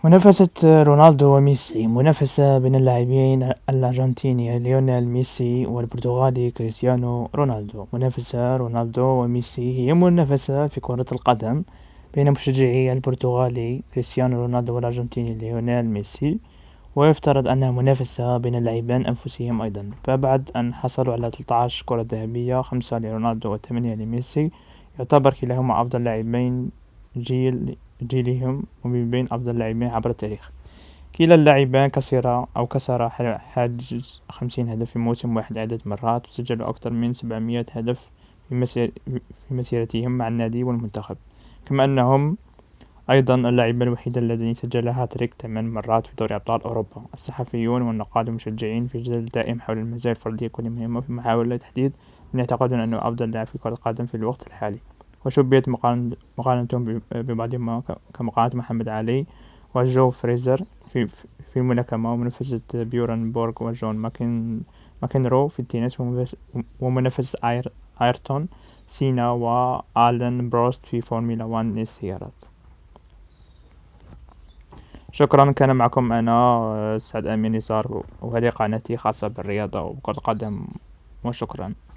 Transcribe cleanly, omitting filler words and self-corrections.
منافسة رونالدو وميسي منافسة بين اللاعبين الأرجنتيني ليونيل ميسي والبرتغالي كريستيانو رونالدو. منافسة رونالدو وميسي هي منافسة في كرة القدم بين مشجعي البرتغالي كريستيانو رونالدو والأرجنتيني ليونيل ميسي، ويفترض أنها منافسة بين اللاعبين أنفسهم أيضا. فبعد أن حصلوا على 13 كرة ذهبية، 5 لرونالدو و8 لميسي، يعتبر كلاهما أفضل لاعبين جيلهم ومن بين أفضل لاعبين عبر التاريخ. كلا اللاعبان كسر حاجز 50 هدف في موسم واحد عدة مرات، وسجلوا أكثر من 700 هدف في مسيرتهم مع النادي والمنتخب. كما أنهم أيضا اللاعبان الوحيد الذين سجل هاتريك 8 مرات في دوري أبطال أوروبا. الصحفيون والنقاد والمشجعين في جدل دائم حول المزايا الفردية كل مهمة في محاولة تحديد من يعتقدون أنه أفضل لاعب في كرة القدم في الوقت الحالي، وشبهت مقارنتهم ببعضهم كمقارنة محمد علي وجو فريزر في الملاكمة، ومنافسة بيورن بورغ وجون ماكنرو في التنس، ومنافسة آيرتون سينا وآلان بروست في فورمولا 1 للسيارات. شكرا. كان معكم أنا سعد أمين يسار، وهذه قناتي خاصة بالرياضة وكرة القدم، وشكرا.